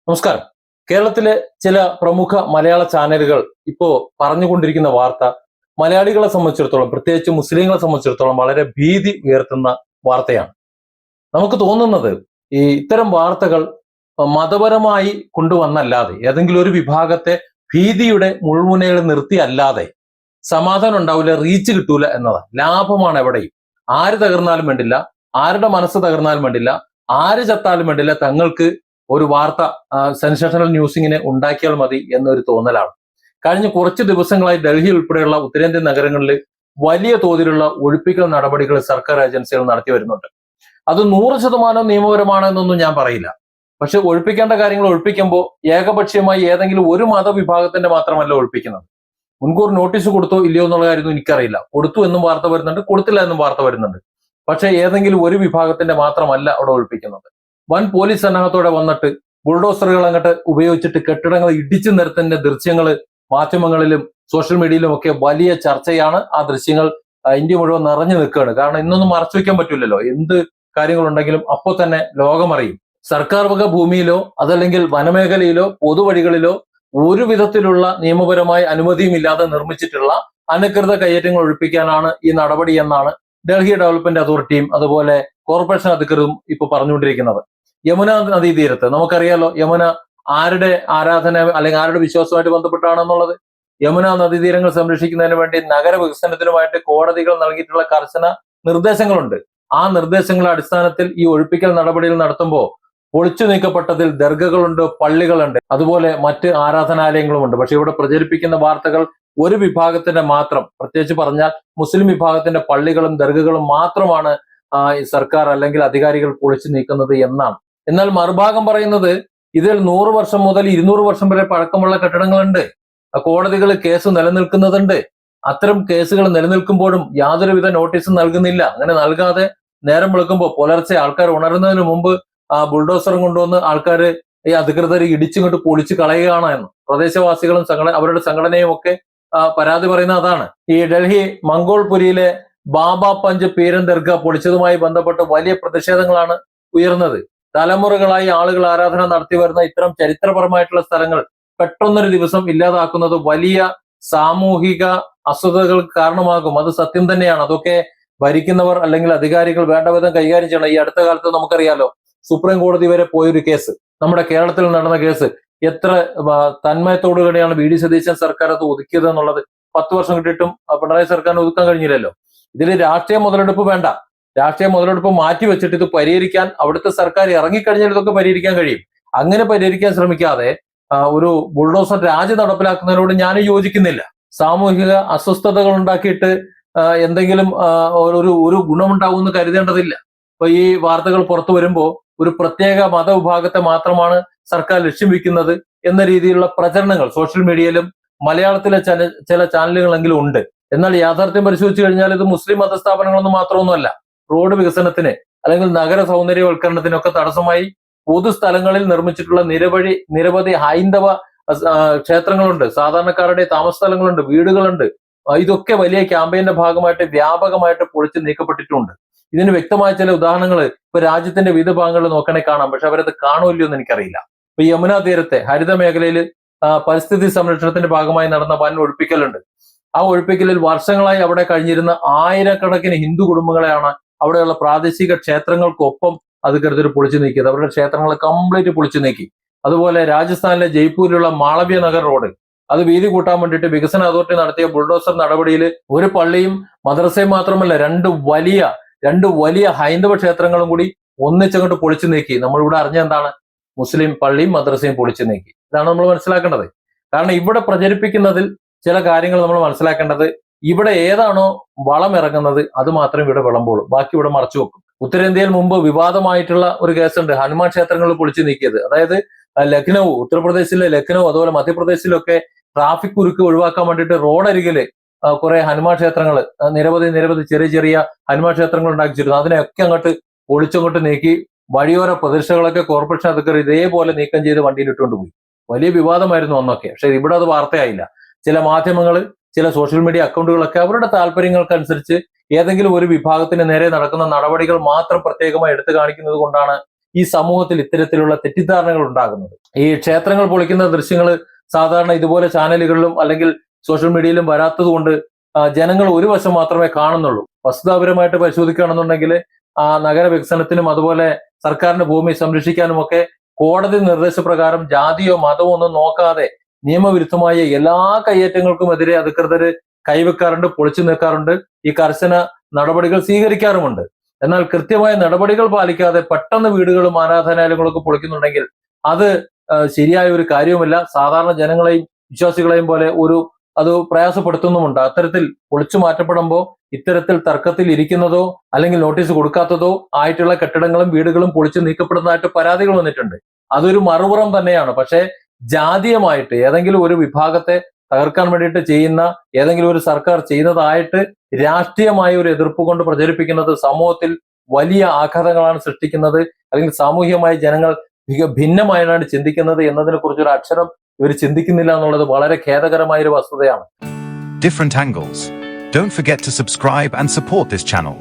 നമസ്കാരം. കേരളത്തിലെ ചില പ്രമുഖ മലയാള ചാനലുകൾ ഇപ്പോ പറഞ്ഞുകൊണ്ടിരിക്കുന്ന വാർത്ത മലയാളികളെ സംബന്ധിച്ചിടത്തോളം, പ്രത്യേകിച്ച് മുസ്ലിങ്ങളെ സംബന്ധിച്ചിടത്തോളം വളരെ ഭീതി ഉയർത്തുന്ന വാർത്തയാണ്. നമുക്ക് തോന്നുന്നത് ഇത്തരം വാർത്തകൾ മതപരമായി കൊണ്ടുവന്നല്ലാതെ, ഏതെങ്കിലും ഒരു വിഭാഗത്തെ ഭീതിയുടെ മുൾമുനയിൽ നിർത്തി അല്ലാതെ സമാധാനം ഉണ്ടാവില്ല, റീച്ച് കിട്ടൂല എന്നതാണ്. ലാഭമാണ് എവിടെയും. ആര് തകർന്നാലും വേണ്ടില്ല, ആരുടെ മനസ്സ് തകർന്നാലും വേണ്ടില്ല, ആര് ചത്താലും വേണ്ടില്ല, തങ്ങൾക്ക് ഒരു വാർത്ത സെൻസേഷണൽ ന്യൂസിങ്ങിനെ ഉണ്ടാക്കിയാൽ മതി എന്നൊരു തോന്നലാണ്. കഴിഞ്ഞ കുറച്ച് ദിവസങ്ങളായി ഡൽഹി ഉൾപ്പെടെയുള്ള ഉത്തരേന്ത്യൻ നഗരങ്ങളിൽ വലിയ തോതിലുള്ള ഒഴിപ്പിക്കൽ നടപടികൾ സർക്കാർ ഏജൻസികൾ നടത്തി വരുന്നുണ്ട്. അത് 100% നിയമപരമാണെന്നൊന്നും ഞാൻ പറയില്ല. പക്ഷെ ഒഴിപ്പിക്കേണ്ട കാര്യങ്ങൾ ഒഴിപ്പിക്കുമ്പോൾ ഏകപക്ഷീയമായി ഏതെങ്കിലും ഒരു മതവിഭാഗത്തിന്റെ മാത്രമല്ല ഒഴിപ്പിക്കുന്നത്. മുൻകൂർ നോട്ടീസ് കൊടുത്തോ ഇല്ലയോ എന്നുള്ള കാര്യമൊന്നും എനിക്കറിയില്ല. കൊടുത്തു എന്നും വാർത്ത വരുന്നുണ്ട്, കൊടുത്തില്ല എന്നും വാർത്ത വരുന്നുണ്ട്. പക്ഷെ ഏതെങ്കിലും ഒരു വിഭാഗത്തിന്റെ മാത്രമല്ല അവിടെ ഒഴിപ്പിക്കുന്നത്. വൻ പോലീസ് സന്നാഹത്തോടെ വന്നിട്ട് ബുൾഡോസറുകൾ അങ്ങോട്ട് ഉപയോഗിച്ചിട്ട് കെട്ടിടങ്ങൾ ഇടിച്ചു നിരത്തുന്ന ദൃശ്യങ്ങൾ മാധ്യമങ്ങളിലും സോഷ്യൽ മീഡിയയിലും ഒക്കെ വലിയ ചർച്ചയാണ്. ആ ദൃശ്യങ്ങൾ ഇന്ത്യ മുഴുവൻ നിറഞ്ഞു നിൽക്കുകയാണ്. കാരണം ഇന്നൊന്നും മറച്ചു വെക്കാൻ പറ്റില്ലല്ലോ. എന്ത് കാര്യങ്ങളുണ്ടെങ്കിലും അപ്പോൾ തന്നെ ലോകമറിയും. സർക്കാർ വക ഭൂമിയിലോ അതല്ലെങ്കിൽ വനമേഖലയിലോ പൊതുവഴികളിലോ ഒരു വിധത്തിലുള്ള നിയമപരമായ അനുമതിയും ഇല്ലാതെ നിർമ്മിച്ചിട്ടുള്ള അനധികൃത കയ്യേറ്റങ്ങൾ ഒഴിപ്പിക്കാനാണ് ഈ നടപടി എന്നാണ് ഡൽഹി ഡെവലപ്മെന്റ് അതോറിറ്റിയും അതുപോലെ കോർപ്പറേഷൻ അധികൃതരും ഇപ്പൊ പറഞ്ഞുകൊണ്ടിരിക്കുന്നത്. യമുന നദീതീരത്ത് നമുക്കറിയാലോ, യമുന ആരുടെ ആരാധന അല്ലെങ്കിൽ ആരുടെ വിശ്വാസവുമായിട്ട് ബന്ധപ്പെട്ടാണെന്നുള്ളത്. യമുന നദീതീരങ്ങൾ സംരക്ഷിക്കുന്നതിന് വേണ്ടി നഗരവികസനത്തിനുമായിട്ട് കോടതികൾ നൽകിയിട്ടുള്ള കർശന നിർദ്ദേശങ്ങളുണ്ട്. ആ നിർദ്ദേശങ്ങളുടെ അടിസ്ഥാനത്തിൽ ഈ ഒഴിപ്പിക്കൽ നടപടികൾ നടത്തുമ്പോൾ പൊളിച്ചു നീക്കപ്പെട്ടതിൽ ദർഗകളുണ്ട്, പള്ളികളുണ്ട്, അതുപോലെ മറ്റ് ആരാധനാലയങ്ങളുമുണ്ട്. പക്ഷെ ഇവിടെ പ്രചരിപ്പിക്കുന്ന വാർത്തകൾ ഒരു വിഭാഗത്തിന്റെ മാത്രം, പ്രത്യേകിച്ച് പറഞ്ഞാൽ മുസ്ലിം വിഭാഗത്തിന്റെ പള്ളികളും ദർഗകളും മാത്രമാണ് സർക്കാർ അല്ലെങ്കിൽ അധികാരികൾ പൊളിച്ചു നീക്കുന്നത് എന്നാണ്. എന്നാൽ മറുഭാഗം പറയുന്നത് ഇതിൽ 100 വർഷം മുതൽ 200 വർഷം വരെ പഴക്കമുള്ള കെട്ടിടങ്ങളുണ്ട്, കോടതികൾ കേസ് നിലനിൽക്കുന്നതുണ്ട്. അത്തരം കേസുകൾ നിലനിൽക്കുമ്പോഴും യാതൊരുവിധ നോട്ടീസും നൽകുന്നില്ല. അങ്ങനെ നൽകാതെ നേരം വെളുക്കുമ്പോൾ പുലർച്ചെ ആൾക്കാർ ഉണരുന്നതിന് മുമ്പ് ബുൾഡോസറും കൊണ്ടുവന്ന് ആൾക്കാർ ഈ അധികൃതർ ഇടിച്ചിങ്ങോട്ട് പൊളിച്ചു കളയുകയാണ് എന്ന് പ്രദേശവാസികളും അവരുടെ സംഘടനയും ഒക്കെ പരാതി പറയുന്ന അതാണ്. ഈ ഡൽഹി മംഗോൾപുരിയിലെ ബാബ പഞ്ച് പീരൻ ദർഗ പൊളിച്ചതുമായി ബന്ധപ്പെട്ട് വലിയ പ്രതിഷേധങ്ങളാണ് ഉയർന്നത്. തലമുറകളായി ആളുകൾ ആരാധന നടത്തി വരുന്ന ഇത്തരം ചരിത്രപരമായിട്ടുള്ള സ്ഥലങ്ങൾ പെട്ടെന്നൊരു ദിവസം ഇല്ലാതാക്കുന്നത് വലിയ സാമൂഹിക അസ്വസ്ഥതകൾക്ക് കാരണമാകും. അത് സത്യം തന്നെയാണ്. അതൊക്കെ ഭരിക്കുന്നവർ അല്ലെങ്കിൽ അധികാരികൾ വേണ്ടവിധം കൈകാര്യം ചെയ്യണം. ഈ അടുത്ത കാലത്ത് നമുക്കറിയാലോ, സുപ്രീം കോടതി വരെ പോയൊരു കേസ്, നമ്മുടെ കേരളത്തിൽ നടന്ന കേസ്, എത്ര തന്മയത്തോടുകൂടിയാണ് വി ഡി സതീശൻ സർക്കാർ അത് ഒതുക്കിയത് എന്നുള്ളത്. 10 വർഷം കിട്ടിയിട്ടും പിണറായി സർക്കാരിന് ഒതുക്കാൻ കഴിഞ്ഞില്ലല്ലോ. ഇതിൽ രാഷ്ട്രീയ മുതലെടുപ്പ് വേണ്ട. രാഷ്ട്രീയ മുതലെടുപ്പ് മാറ്റി വെച്ചിട്ട് ഇത് പരിഹരിക്കാൻ അവിടുത്തെ സർക്കാർ ഇറങ്ങിക്കഴിഞ്ഞാൽ ഇതൊക്കെ പരിഹരിക്കാൻ കഴിയും. അങ്ങനെ പരിഹരിക്കാൻ ശ്രമിക്കാതെ ഒരു ബുൾഡോസർ രാജ് നടപ്പിലാക്കുന്നതിനോട് ഞാൻ യോജിക്കുന്നില്ല. സാമൂഹിക അസ്വസ്ഥതകൾ ഉണ്ടാക്കിയിട്ട് എന്തെങ്കിലും ഒരു ഗുണമുണ്ടാവുമെന്ന് കരുതേണ്ടതില്ല. ഇപ്പൊ ഈ വാർത്തകൾ പുറത്തു വരുമ്പോൾ ഒരു പ്രത്യേക മതവിഭാഗത്തെ മാത്രമാണ് സർക്കാർ ലക്ഷ്യം വെക്കുന്നത് എന്ന രീതിയിലുള്ള പ്രചരണങ്ങൾ സോഷ്യൽ മീഡിയയിലും മലയാളത്തിലെ ചില ചാനലുകളെങ്കിലും ഉണ്ട്. എന്നാൽ യാഥാർത്ഥ്യം പരിശോധിച്ചു കഴിഞ്ഞാൽ ഇത് മുസ്ലിം മതസ്ഥാപനങ്ങളൊന്നും മാത്രമൊന്നുമല്ല. റോഡ് വികസനത്തിന് അല്ലെങ്കിൽ നഗര സൗന്ദര്യവൽക്കരണത്തിനൊക്കെ തടസ്സമായി പൊതുസ്ഥലങ്ങളിൽ നിർമ്മിച്ചിട്ടുള്ള നിരവധി ഹൈന്ദവ ക്ഷേത്രങ്ങളുണ്ട്, സാധാരണക്കാരുടെ താമസ സ്ഥലങ്ങളുണ്ട്, വീടുകളുണ്ട്. ഇതൊക്കെ വലിയ ക്യാമ്പയിന്റെ ഭാഗമായിട്ട് വ്യാപകമായിട്ട് പൊളിച്ചു നീക്കപ്പെട്ടിട്ടുണ്ട്. ഇതിന് വ്യക്തമായ ചില ഉദാഹരണങ്ങൾ ഇപ്പൊ രാജ്യത്തിന്റെ വിവിധ ഭാഗങ്ങളിൽ നോക്കണമെങ്കിൽ കാണാം. പക്ഷെ അവരത് കാണുമല്ലോ എന്ന് എനിക്കറിയില്ല. ഇപ്പൊ യമുന തീരത്തെ ഹരിത മേഖലയിൽ പരിസ്ഥിതി സംരക്ഷണത്തിന്റെ ഭാഗമായി നടന്ന വൻ ഒഴിപ്പിക്കലുണ്ട്. ആ ഒഴിപ്പിക്കലിൽ വർഷങ്ങളായി അവിടെ കഴിഞ്ഞിരുന്ന ആയിരക്കണക്കിന് ഹിന്ദു കുടുംബങ്ങളെയാണ് അവിടെയുള്ള പ്രാദേശിക ക്ഷേത്രങ്ങൾക്കൊപ്പം അധികൃതർ പൊളിച്ചു നീക്കിയത്. അവരുടെ ക്ഷേത്രങ്ങളെ കംപ്ലീറ്റ് പൊളിച്ചു നീക്കി. അതുപോലെ രാജസ്ഥാനിലെ ജയ്പൂരിലുള്ള മാളവ്യ നഗർ റോഡ്, അത് വീതി കൂട്ടാൻ വേണ്ടിയിട്ട് വികസന അതോറിറ്റി നടത്തിയ ബുൾഡോസർ നടപടിയിൽ ഒരു പള്ളിയും മദ്രസയും മാത്രമല്ല രണ്ട് വലിയ ഹൈന്ദവ ക്ഷേത്രങ്ങളും കൂടി ഒന്നിച്ചങ്ങോട്ട് പൊളിച്ചു നീക്കി. നമ്മളിവിടെ അറിഞ്ഞ എന്താണ്? മുസ്ലിം പള്ളിയും മദ്രസയും പൊളിച്ചു നീക്കി. ഇതാണ് നമ്മൾ മനസ്സിലാക്കേണ്ടത്. കാരണം ഇവിടെ പ്രചരിപ്പിക്കുന്നതിൽ ചില കാര്യങ്ങൾ നമ്മൾ മനസ്സിലാക്കേണ്ടത്, ഇവിടെ ഏതാണോ വളം ഇറങ്ങുന്നത് അത് മാത്രമേ ഇവിടെ വിളമ്പുള്ളൂ, ബാക്കി ഇവിടെ മറച്ചു വെക്കും. ഉത്തരേന്ത്യയിൽ മുമ്പ് വിവാദമായിട്ടുള്ള ഒരു കേസുണ്ട്, ഹനുമാൻ ക്ഷേത്രങ്ങൾ പൊളിച്ചു നീക്കിയത്. അതായത് ലക്നൗ, ഉത്തർപ്രദേശിലെ ലക്നൗ, അതുപോലെ മധ്യപ്രദേശിലൊക്കെ ട്രാഫിക് കുരുക്ക് ഒഴിവാക്കാൻ വേണ്ടിയിട്ട് റോഡരികില് കുറെ ഹനുമാൻ ക്ഷേത്രങ്ങൾ, നിരവധി ചെറിയ ഹനുമാൻ ക്ഷേത്രങ്ങൾ ഉണ്ടാക്കിച്ചിരുന്നു. അതിനെയൊക്കെ അങ്ങോട്ട് പൊളിച്ചങ്ങോട്ട് നീക്കി വഴിയോര പ്രദേശങ്ങളൊക്കെ കോർപ്പറേഷൻ അധികൃതർ ഇതേപോലെ നീക്കം ചെയ്ത് വണ്ടിയിലിട്ടുകൊണ്ട് പോയി. വലിയ വിവാദമായിരുന്നു അന്നൊക്കെ. പക്ഷെ ഇവിടെ അത് വാർത്തയായില്ല. ചില മാധ്യമങ്ങൾ, ചില സോഷ്യൽ മീഡിയ അക്കൗണ്ടുകളൊക്കെ അവരുടെ താല്പര്യങ്ങൾക്കനുസരിച്ച് ഏതെങ്കിലും ഒരു വിഭാഗത്തിന് നേരെ നടക്കുന്ന നടപടികൾ മാത്രം പ്രത്യേകമായി എടുത്തു കാണിക്കുന്നത് കൊണ്ടാണ് ഈ സമൂഹത്തിൽ ഇത്തരത്തിലുള്ള തെറ്റിദ്ധാരണകൾ ഉണ്ടാകുന്നത്. ഈ ക്ഷേത്രങ്ങൾ പൊളിക്കുന്ന ദൃശ്യങ്ങൾ സാധാരണ ഇതുപോലെ ചാനലുകളിലും അല്ലെങ്കിൽ സോഷ്യൽ മീഡിയയിലും വരാത്തത് കൊണ്ട് ജനങ്ങൾ ഒരു വശം മാത്രമേ കാണുന്നുള്ളൂ. വസ്തുതാപരമായിട്ട് പരിശോധിക്കുകയാണെന്നുണ്ടെങ്കിൽ ആ നഗര വികസനത്തിനും അതുപോലെ സർക്കാരിന്റെ ഭൂമി സംരക്ഷിക്കാനും ഒക്കെ കോടതി നിർദ്ദേശപ്രകാരം ജാതിയോ മതമോ ഒന്നും നോക്കാതെ നിയമവിരുദ്ധമായ എല്ലാ കയ്യേറ്റങ്ങൾക്കുമെതിരെ അധികൃതര് കൈവെക്കാറുണ്ട്, പൊളിച്ചു നിൽക്കാറുണ്ട്, ഈ കർശന നടപടികൾ സ്വീകരിക്കാറുമുണ്ട്. എന്നാൽ കൃത്യമായ നടപടികൾ പാലിക്കാതെ പെട്ടെന്ന് വീടുകളും ആരാധനാലയങ്ങളൊക്കെ പൊളിക്കുന്നുണ്ടെങ്കിൽ അത് ശരിയായ ഒരു കാര്യവുമല്ല. സാധാരണ ജനങ്ങളെയും വിശ്വാസികളെയും പോലെ അത് പ്രയാസപ്പെടുത്തുന്നുമുണ്ട്. അത്തരത്തിൽ പൊളിച്ചു മാറ്റപ്പെടുമ്പോൾ ഇത്തരത്തിൽ തർക്കത്തിൽ ഇരിക്കുന്നതോ അല്ലെങ്കിൽ നോട്ടീസ് കൊടുക്കാത്തതോ ആയിട്ടുള്ള കെട്ടിടങ്ങളും വീടുകളും പൊളിച്ചു നീക്കപ്പെടുന്നതായിട്ട് പരാതികൾ വന്നിട്ടുണ്ട്. അതൊരു മറുപുറം തന്നെയാണ്. പക്ഷേ ജാതീയമായിട്ട് ഏതെങ്കിലും ഒരു വിഭാഗത്തെ തകർക്കാൻ വേണ്ടിയിട്ട് ചെയ്യുന്ന ഏതെങ്കിലും ഒരു സർക്കാർ ചെയ്യുന്നതായിട്ട് രാഷ്ട്രീയമായ ഒരു എതിർപ്പ് കൊണ്ട് പ്രചരിപ്പിക്കുന്നത് സമൂഹത്തിൽ വലിയ ആഘാതങ്ങളാണ് സൃഷ്ടിക്കുന്നത്. അല്ലെങ്കിൽ സാമൂഹികമായി ജനങ്ങൾ ഭിന്നമായാണ് ചിന്തിക്കുന്നത് എന്നതിനെ കുറിച്ചൊരു അക്ഷരം ഇവർ ചിന്തിക്കുന്നില്ല എന്നുള്ളത് വളരെ ഖേദകരമായ ഒരു വസ്തുതയാണ്. Different angles. Don't forget to subscribe and support this channel.